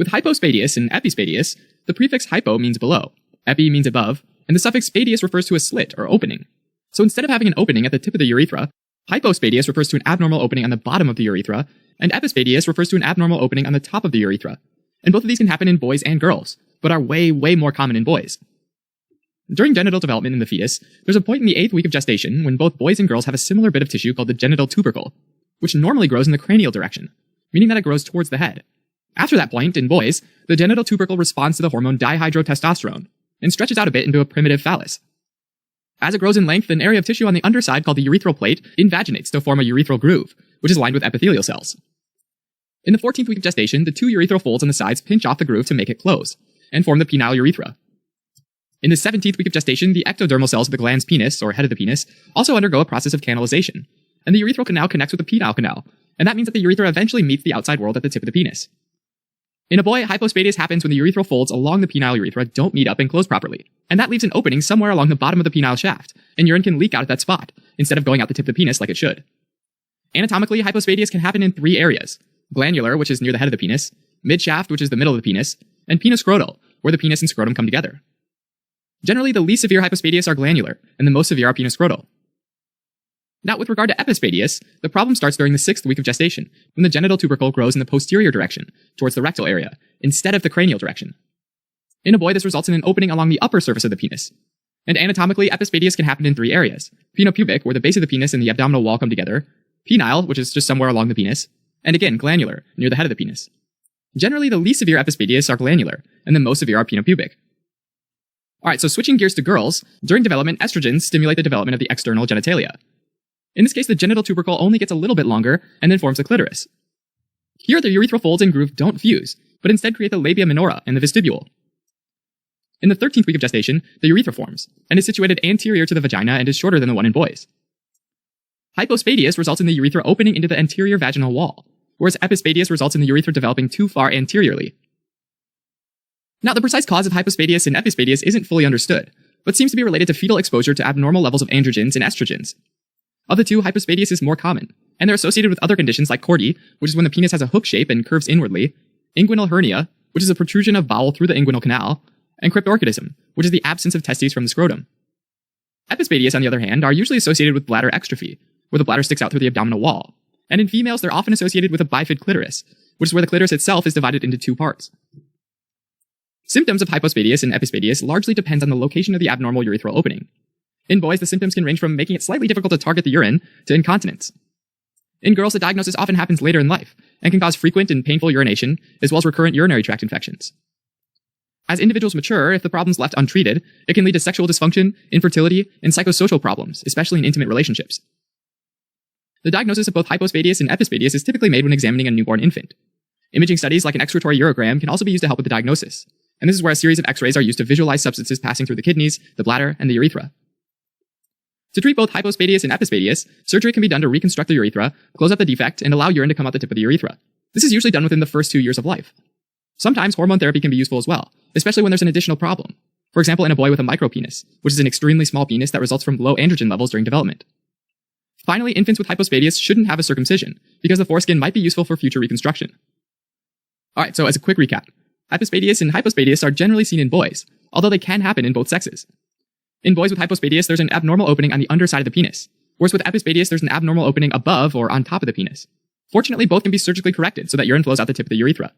With hypospadias and epispadias, the prefix hypo means below, epi means above, and the suffix spadias refers to a slit or opening. So instead of having an opening at the tip of the urethra, hypospadias refers to an abnormal opening on the bottom of the urethra, and epispadias refers to an abnormal opening on the top of the urethra. And both of these can happen in boys and girls, but are way more common in boys. During genital development in the fetus, there's a point in the 8th week of gestation when both boys and girls have a similar bit of tissue called the genital tubercle, which normally grows in the cranial direction, meaning that it grows towards the head. After that point, in boys, the genital tubercle responds to the hormone dihydrotestosterone and stretches out a bit into a primitive phallus. As it grows in length, an area of tissue on the underside called the urethral plate invaginates to form a urethral groove, which is lined with epithelial cells. In the 14th week of gestation, the two urethral folds on the sides pinch off the groove to make it close, and form the penile urethra. In the 17th week of gestation, the ectodermal cells of the glans penis, or head of the penis, also undergo a process of canalization, and the urethral canal connects with the penile canal, and that means that the urethra eventually meets the outside world at the tip of the penis. In a boy, hypospadias happens when the urethral folds along the penile urethra don't meet up and close properly, and that leaves an opening somewhere along the bottom of the penile shaft, and urine can leak out at that spot, instead of going out the tip of the penis like it should. Anatomically, hypospadias can happen in 3 areas: glandular, which is near the head of the penis, midshaft, which is the middle of the penis, and penoscrotal, where the penis and scrotum come together. Generally, the least severe hypospadias are glandular, and the most severe are penoscrotal. Now, with regard to epispadias, the problem starts during the 6th week of gestation, when the genital tubercle grows in the posterior direction, towards the rectal area, instead of the cranial direction. In a boy, this results in an opening along the upper surface of the penis. And anatomically, epispadias can happen in 3 areas: penopubic, where the base of the penis and the abdominal wall come together, penile, which is just somewhere along the penis, and again, glandular, near the head of the penis. Generally, the least severe epispadias are glandular, and the most severe are penopubic. Alright, so switching gears to girls, during development, estrogens stimulate the development of the external genitalia. In this case, the genital tubercle only gets a little bit longer, and then forms a clitoris. Here, the urethral folds and groove don't fuse, but instead create the labia minora and the vestibule. In the 13th week of gestation, the urethra forms, and is situated anterior to the vagina and is shorter than the one in boys. Hypospadias results in the urethra opening into the anterior vaginal wall, whereas epispadias results in the urethra developing too far anteriorly. Now, the precise cause of hypospadias and epispadias isn't fully understood, but seems to be related to fetal exposure to abnormal levels of androgens and estrogens. Of the two, hypospadias is more common, and they're associated with other conditions like cordy, which is when the penis has a hook shape and curves inwardly, inguinal hernia, which is a protrusion of bowel through the inguinal canal, and cryptorchidism, which is the absence of testes from the scrotum. Epispadias, on the other hand, are usually associated with bladder exstrophy, where the bladder sticks out through the abdominal wall, and in females they're often associated with a bifid clitoris, which is where the clitoris itself is divided into 2 parts. Symptoms of hypospadias and epispadias largely depend on the location of the abnormal urethral opening. In boys, the symptoms can range from making it slightly difficult to target the urine to incontinence. In girls, the diagnosis often happens later in life, and can cause frequent and painful urination, as well as recurrent urinary tract infections. As individuals mature, if the problem's left untreated, it can lead to sexual dysfunction, infertility, and psychosocial problems, especially in intimate relationships. The diagnosis of both hypospadias and epispadias is typically made when examining a newborn infant. Imaging studies like an excretory urogram can also be used to help with the diagnosis, and this is where a series of x-rays are used to visualize substances passing through the kidneys, the bladder, and the urethra. To treat both hypospadias and epispadias, surgery can be done to reconstruct the urethra, close up the defect, and allow urine to come out the tip of the urethra. This is usually done within the first 2 years of life. Sometimes hormone therapy can be useful as well, especially when there's an additional problem. For example, in a boy with a micropenis, which is an extremely small penis that results from low androgen levels during development. Finally, infants with hypospadias shouldn't have a circumcision, because the foreskin might be useful for future reconstruction. Alright, so as a quick recap, epispadias and hypospadias are generally seen in boys, although they can happen in both sexes. In boys with hypospadias, there's an abnormal opening on the underside of the penis, whereas with epispadias, there's an abnormal opening above or on top of the penis. Fortunately, both can be surgically corrected so that urine flows out the tip of the urethra.